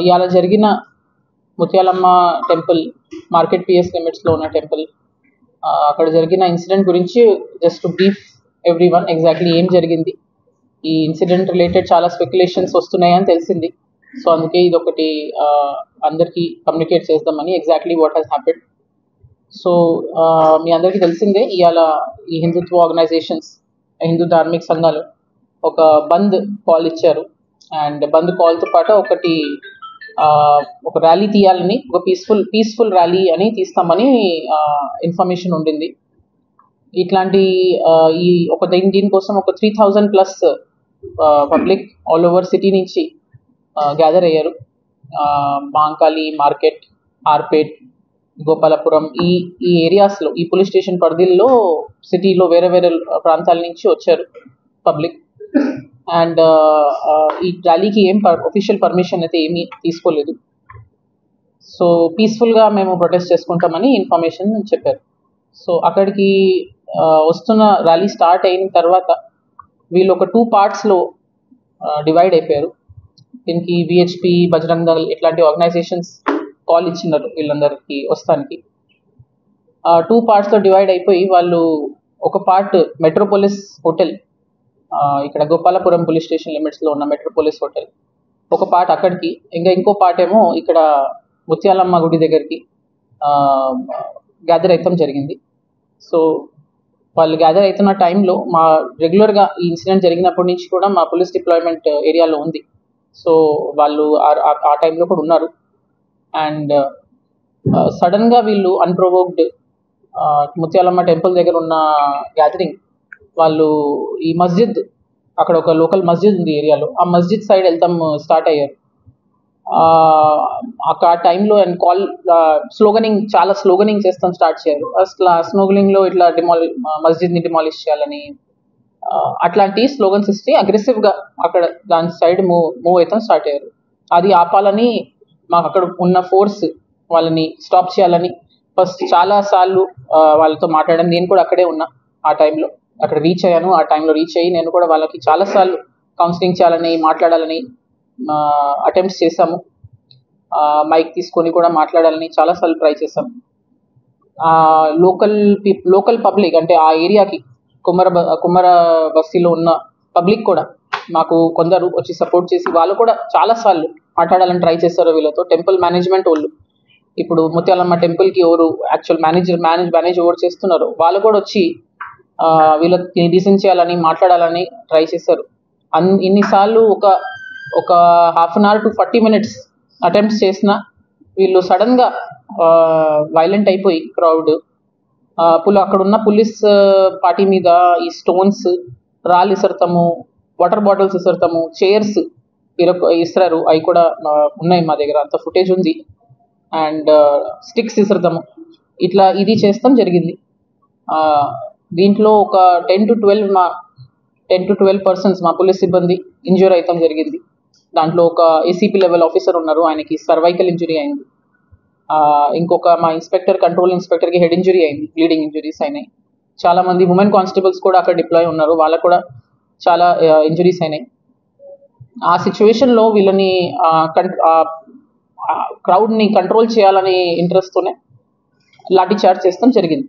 ఇవాళ జరిగిన Mutyalamma temple market PS లిమిట్స్లో ఉన్న టెంపుల్ అక్కడ జరిగిన ఇన్సిడెంట్ గురించి just to brief every one exactly ఏం జరిగింది. ఈ ఇన్సిడెంట్ రిలేటెడ్ చాలా స్పెక్యులేషన్స్ వస్తున్నాయని తెలిసింది. సో అందుకే ఇది ఒకటి అందరికీ కమ్యూనికేట్ చేద్దామని exactly what has happened. So మీ అందరికీ తెలిసిందే, ఇవాళ ఈ హిందుత్వ ఆర్గనైజేషన్స్, హిందూ ధార్మిక సంఘాలు ఒక బంద్ కాల్ ఇచ్చారు. అండ్ బంద్ కాల్తో పాటు ఒక ర్యాలీ తీయాలని, ఒక పీస్ఫుల్ ర్యాలీ అని తీస్తామని ఇన్ఫర్మేషన్ ఉండింది. ఇట్లాంటి దీనికోసం ఒక 3000+ పబ్లిక్ ఆల్ ఓవర్ సిటీ నుంచి గ్యాదర్ అయ్యారు. మాంకాళి మార్కెట్, ఆర్పేట్, గోపాలపురం ఈ ఏరియాస్లో, ఈ పోలీస్ స్టేషన్ పరిధిలో సిటీలో వేరే వేరే ప్రాంతాల నుంచి వచ్చారు పబ్లిక్. అండ్ ఈ ర్యాలీకి ఒఫీషియల్ పర్మిషన్ అయితే ఏమీ తీసుకోలేదు. సో పీస్ఫుల్గా మేము ప్రొటెస్ట్ చేసుకుంటామని ఇన్ఫర్మేషన్ చెప్పారు. సో అక్కడికి వస్తున్న ర్యాలీ స్టార్ట్ అయిన తర్వాత వీళ్ళు ఒక 2 పార్ట్స్లో డివైడ్ అయిపోయారు. దీనికి విహెచ్పి, బజరంగ్ దళ్ ఇట్లాంటి ఆర్గనైజేషన్స్ కాల్ ఇచ్చినారు వీళ్ళందరికీ వస్తానికి. 2 పార్ట్స్లో డివైడ్ అయిపోయి వాళ్ళు ఒక పార్ట్ మెట్రోపోలిస్ హోటల్, ఇక్కడ గోపాలపురం పోలీస్ స్టేషన్ లిమిట్స్లో ఉన్న మెట్రోపోలిస్ హోటల్, ఒక పార్ట్ అక్కడికి, ఇంకో పార్ట్ ఏమో ఇక్కడ ముత్యాలమ్మ గుడి దగ్గరికి గ్యాదర్ అవుతాం జరిగింది. సో వాళ్ళు గ్యాదర్ అవుతున్న టైంలో మా రెగ్యులర్గా ఈ ఇన్సిడెంట్ జరిగినప్పటి నుంచి కూడా మా పోలీస్ డిప్లాయ్మెంట్ ఏరియాలో ఉంది. సో వాళ్ళు ఆ టైంలో కూడా ఉన్నారు. అండ్ సడన్గా వీళ్ళు అన్ప్రొవోక్డ్ ముత్యాలమ్మ టెంపుల్ దగ్గర ఉన్న గ్యాదరింగ్ వాళ్ళు ఈ మస్జిద్, అక్కడ ఒక లోకల్ మస్జిద్ ఉంది ఏరియాలో, ఆ మస్జిద్ సైడ్ వెళ్తాం స్టార్ట్ అయ్యారు. ఆ టైంలో అండ్ చాలా స్లోగనింగ్ చేస్తాం స్టార్ట్ చేయారు. అసలు ఆ స్లోగనింగ్లో ఇట్లా మస్జిద్ని డిమాలిష్ చేయాలని అట్లాంటి స్లోగన్స్ ఇస్తే అగ్రెసివ్గా అక్కడ దాని సైడ్ మూవ్ అవుతాం స్టార్ట్ అయ్యారు. అది ఆపాలని మాకు అక్కడ ఉన్న ఫోర్స్ వాళ్ళని స్టాప్ చేయాలని ఫస్ట్ చాలాసార్లు వాళ్ళతో మాట్లాడాను. నేను కూడా అక్కడే ఉన్నా ఆ టైంలో, అక్కడ రీచ్ అయ్యాను. ఆ టైంలో రీచ్ అయ్యి నేను కూడా వాళ్ళకి చాలాసార్లు కౌన్సిలింగ్ చేయాలని, మాట్లాడాలని అటెంప్ట్స్ చేశాము. మైక్ తీసుకొని కూడా మాట్లాడాలని చాలాసార్లు ట్రై చేశాము. లోకల్ పబ్లిక్ అంటే ఆ ఏరియాకి కుమ్మర బస్తీలో ఉన్న పబ్లిక్ కూడా మాకు కొందరు వచ్చి సపోర్ట్ చేసి వాళ్ళు కూడా చాలాసార్లు మాట్లాడాలని ట్రై చేశారు వీళ్ళతో. టెంపుల్ మేనేజ్మెంట్ వాళ్ళు, ఇప్పుడు ముత్యాలమ్మ టెంపుల్కి ఎవరు యాక్చువల్ మేనేజ్ ఎవరు చేస్తున్నారో వాళ్ళు కూడా వచ్చి వీళ్ళకి డీసెంట్ చేయాలని, మాట్లాడాలని ట్రై చేశారు. ఇన్నిసార్లు ఒక 1/2 hour to 40 minutes అటెంప్ట్స్ చేసిన వీళ్ళు సడన్గా వైలెంట్ అయిపోయి క్రౌడ్ అక్కడ ఉన్న పోలీస్ పార్టీ మీద ఈ స్టోన్స్, రాళ్ళు ఇసరతాము, వాటర్ బాటిల్స్ ఇసరతాము, చైర్స్ ఇసరారు. అవి కూడా ఉన్నాయి మా దగ్గర, అంత ఫుటేజ్ ఉంది. అండ్ స్టిక్స్ ఇసరతాము, ఇది చేస్తాం జరిగింది. దీంట్లో ఒక 10 to 12 persons మా పోలీస్ సిబ్బంది ఇంజ్యూర్ అవుతాం జరిగింది. దాంట్లో ఒక ఏసీపీ లెవెల్ ఆఫీసర్ ఉన్నారు, ఆయనకి సర్వైకల్ ఇంజురీ అయింది. ఇంకొక మా కంట్రోల్ ఇన్స్పెక్టర్కి హెడ్ ఇంజురీ అయింది, బ్లీడింగ్ ఇంజురీస్ అయినాయి. చాలామంది ఉమెన్ కానిస్టేబుల్స్ కూడా అక్కడ డిప్లాయ్ ఉన్నారు, వాళ్ళకు కూడా చాలా ఇంజురీస్ అయినాయి. ఆ సిచ్యువేషన్లో వీళ్ళని క్రౌడ్ని కంట్రోల్ చేయాలనే ఇంట్రెస్ట్తోనే లాఠీ చార్జ్ చేస్తాం జరిగింది.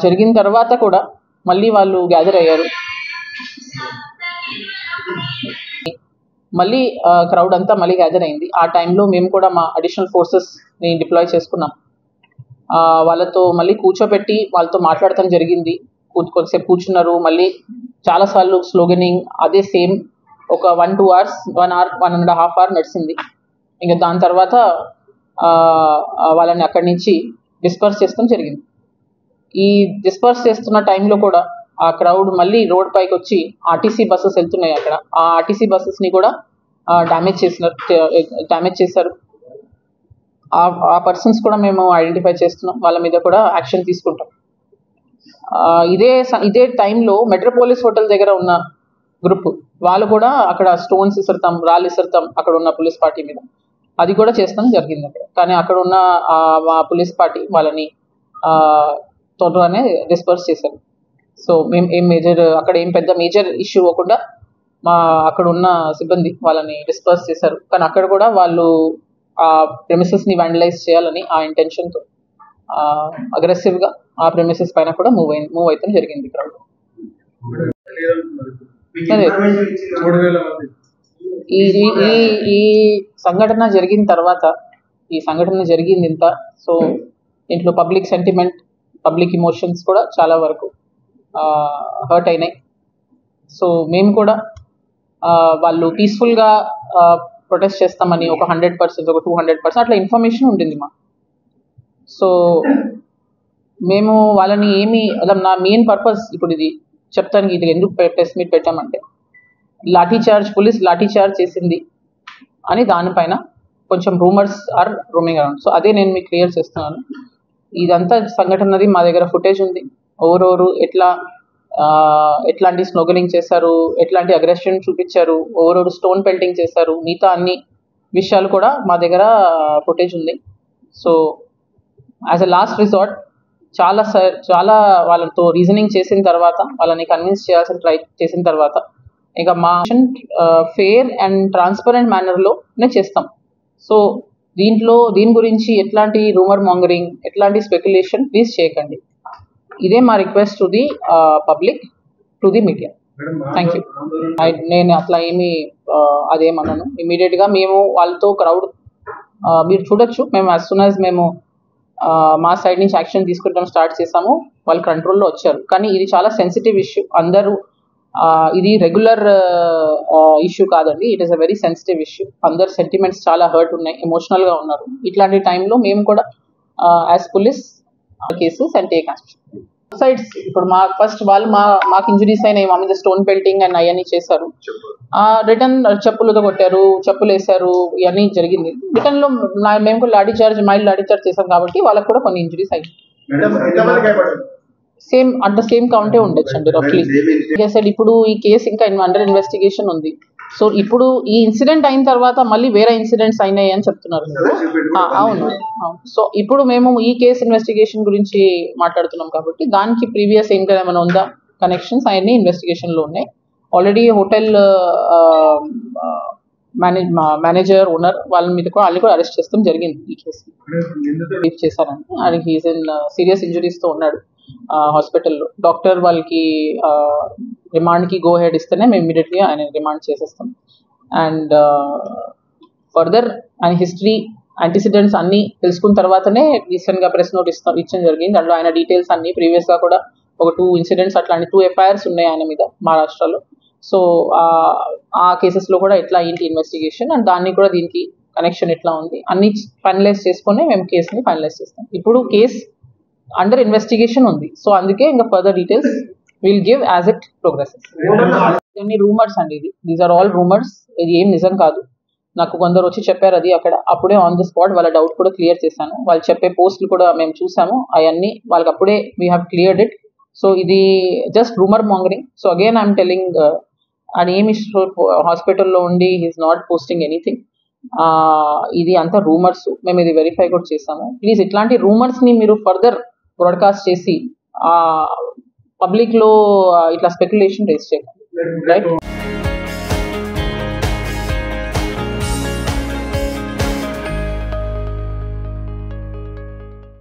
జరిగిన తర్వాత కూడా మళ్ళీ వాళ్ళు గ్యాదర్ అయ్యారు. మళ్ళీ క్రౌడ్ అంతా మళ్ళీ గ్యాదర్ అయింది. ఆ టైంలో మేము కూడా మా అడిషనల్ ఫోర్సెస్ని డిప్లాయ్ చేసుకున్నాం. వాళ్ళతో మళ్ళీ కూర్చోబెట్టి వాళ్ళతో మాట్లాడటం జరిగింది. కొద్దిసేపు కూర్చున్నారు. మళ్ళీ చాలాసార్లు స్లోగనింగ్ అదే సేమ్ ఒక 1-2 hours, 1 hour, 1.5 hour నడిచింది. ఇంకా దాని తర్వాత వాళ్ళని అక్కడి నుంచి డిస్పర్స్ చేస్తాం జరిగింది. ఈ డిస్పర్స్ చేస్తున్న టైంలో కూడా ఆ క్రౌడ్ మళ్ళీ రోడ్ పైకి వచ్చి ఆర్టీసీ బస్సెస్ వెళ్తున్నాయి అక్కడ, ఆ ఆర్టీసీ బస్సెస్ని కూడా డ్యామేజ్ చేశారు. ఆ పర్సన్స్ కూడా మేము ఐడెంటిఫై చేస్తున్నాం, వాళ్ళ మీద కూడా యాక్షన్ తీసుకుంటాం. ఇదే టైంలో మెట్రోపోలిస్ హోటల్ దగ్గర ఉన్న గ్రూప్ వాళ్ళు కూడా అక్కడ స్టోన్స్ ఇసరతాం, రాళ్ళు ఇసరతాం అక్కడ ఉన్న పోలీస్ పార్టీ మీద, అది కూడా చేస్తాం జరిగింది అక్కడ. కానీ అక్కడ ఉన్న మా పోలీస్ పార్టీ వాళ్ళని త్వరగానే డిస్పర్స్ చేశారు. సో మేము అక్కడ ఏం పెద్ద మేజర్ ఇష్యూ అవ్వకుండా మా అక్కడ ఉన్న సిబ్బంది వాళ్ళని డిస్పర్స్ చేశారు. కానీ అక్కడ కూడా వాళ్ళు ఆ ప్రెమిసెస్ని వ్యాండలైజ్ చేయాలని ఆ ఇంటెన్షన్తో అగ్రెసివ్గా ఆ ప్రెమిసెస్ పైన కూడా మూవ్ అయితే జరిగింది క్రౌడ్. ఈ సంఘటన జరిగిన తర్వాత జరిగింది ఇంత. సో ఇంట్లో పబ్లిక్ సెంటిమెంట్, పబ్లిక్ ఇమోషన్స్ కూడా చాలా వరకు హర్ట్ అయినాయి. సో మేము కూడా వాళ్ళు పీస్ఫుల్గా ప్రొటెస్ట్ చేస్తామని ఒక 100%, ఒక 200% అట్లా ఇన్ఫర్మేషన్ ఉండింది మాకు. సో మేము వాళ్ళని నా మెయిన్ పర్పస్ ఇప్పుడు ఇది చెప్తానికి, ఇది ఎందుకు ప్రెస్ మీట్ పెట్టామంటే, పోలీస్ లాఠీ చార్జ్ చేసింది అని దానిపైన కొంచెం rumours are roaming around. So అదే నేను మీకు క్లియర్ చేస్తున్నాను. ఇదంతా సంఘటనది మా దగ్గర ఫుటేజ్ ఉంది. ఎవరెవరు ఎట్లాంటి స్నోగలింగ్ చేశారు, ఎట్లాంటి అగ్రెషన్ చూపించారు, ఎవరెవరు స్టోన్ పెల్టింగ్ చేశారు, మిగతా అన్ని విషయాలు కూడా మా దగ్గర ఫుటేజ్ ఉంది. So as a last resort చాలా వాళ్ళతో రీజనింగ్ చేసిన తర్వాత, వాళ్ళని కన్విన్స్ ట్రై చేసిన తర్వాత, ఇక మా ఫెయిర్ అండ్ ట్రాన్స్పరెంట్ మేనర్లోనే చేస్తాం. సో దీని గురించి ఎట్లాంటి రూమర్ మాంగరింగ్, ఎట్లాంటి స్పెక్యులేషన్ ప్లీజ్ చేయకండి. ఇదే మా request to the public, to the media. Thank you. నేను అట్లా అదేమన్నాను. ఇమీడియట్గా మేము వాళ్ళతో క్రౌడ్ మీరు చూడొచ్చు, మేము యాజ్ సూన్ యాజ్ మేము మా సైడ్ నుంచి యాక్షన్ తీసుకుంటాం స్టార్ట్ చేసాము, వాళ్ళు కంట్రోల్లో వచ్చారు. కానీ ఇది చాలా సెన్సిటివ్ ఇష్యూ. ఇది రెగ్యులర్ ఇష్యూ కాదండి. It is a very sensitive issue. అందరు సెంటిమెంట్స్ చాలా హర్ట్ ఉన్నాయి, ఎమోషనల్గా ఉన్నారు. ఇట్లాంటి టైంలో మేము కూడా as police cases and take action. Sides ఇప్పుడు మాకు ఇంజురీస్ అయినాయి, మా మీద స్టోన్ పెల్టింగ్ అండ్ అవన్నీ చేశారు. రిటర్న్ చెప్పులతో కొట్టారు, చెప్పులు వేశారు, ఇవన్నీ జరిగింది. రిటర్న్లో మేము కూడా మైల్డ్ లాఠీ చార్జ్ చేశాం కాబట్టి వాళ్ళకి కూడా కొన్ని ఇంజురీస్ అయ్యాయి. సేమ్ కౌంటే ఉండొచ్చు అండి రఫ్లీ. ఇప్పుడు ఈ కేసు ఇంకా అండర్ ఇన్వెస్టిగేషన్ ఉంది. సో ఇప్పుడు ఈ ఇన్సిడెంట్ అయిన తర్వాత మళ్ళీ వేరే ఇన్సిడెంట్స్ అయినాయి అని చెప్తున్నారు. అవును. సో ఇప్పుడు మేము ఈ కేసు ఇన్వెస్టిగేషన్ గురించి మాట్లాడుతున్నాం కాబట్టి దానికి ప్రీవియస్ ఏమైనా ఉందా కనెక్షన్స్ అవన్నీ ఇన్వెస్టిగేషన్లో ఉన్నాయి. ఆల్రెడీ హోటల్ మేనేజర్, ఓనర్ వాళ్ళ మీద కూడా కూడా అరెస్ట్ చేస్తాం జరిగింది. ఈ కేసు లీవ్ చేశారని, ఆయనకి హీజ్ ఇన్ సీరియస్ ఇంజురీస్తో ఉన్నాడు హాస్పిటల్లో. డాక్టర్ వాళ్ళకి రిమాండ్కి గో హెడ్ ఇస్తేనే మేము ఇమీడియట్గా ఆయన రిమాండ్ చేసేస్తాం. అండ్ ఫర్దర్ ఆయన హిస్టరీ, యాంటిసిడెంట్స్ అన్నీ తెలుసుకున్న తర్వాతనే రీసెంట్గా ప్రెస్ నోట్ ఇచ్చడం జరిగింది. దాంట్లో ఆయన డీటెయిల్స్ అన్నీ ప్రీవియస్గా కూడా ఒక 2 ఇన్సిడెంట్స్ అట్లాంటి 2 FIRs ఉన్నాయి ఆయన మీద మహారాష్ట్రలో. సో ఆ కేసెస్లో కూడా ఎట్లా అయింది ఇన్వెస్టిగేషన్ అండ్ దాన్ని కూడా దీనికి కనెక్షన్ ఎట్లా ఉంది అన్ని ఫైనలైజ్ చేసుకొని మేము కేసుని ఫైనలైజ్ చేస్తాం. ఇప్పుడు కేసు అండర్ ఇన్వెస్టిగేషన్ ఉంది. సో అందుకే ఇంకా further details will give as it progresses. ఇవన్నీ రూమర్స్ అండి, దీస్ ఆర్ ఆల్ రూమర్స్. ఇది ఏం నిజం కాదు. నాకు కొందరు వచ్చి చెప్పారు అది అప్పుడే ఆన్ ది స్పాట్ వాళ్ళ డౌట్ కూడా క్లియర్ చేశాను. వాళ్ళు చెప్పే పోస్టులు కూడా మేము చూసాము, అవన్నీ వాళ్ళకి అప్పుడే we have cleared it. So ఇది just rumour mongering. So again I'm telling, అని ఏమి హాస్పిటల్లో ఉండి హీఈస్ నాట్ పోస్టింగ్ ఎనీథింగ్. ఇది అంతా రూమర్స్. మేము ఇది వెరిఫై కూడా చేసాము. ప్లీజ్ ఇట్లాంటి రూమర్స్ని మీరు ఫర్దర్ బ్రాడ్కాస్ట్ చేసి పబ్లిక్లో ఇట్లా స్పెక్యులేషన్ రేస్ చేయకండి. రైట్.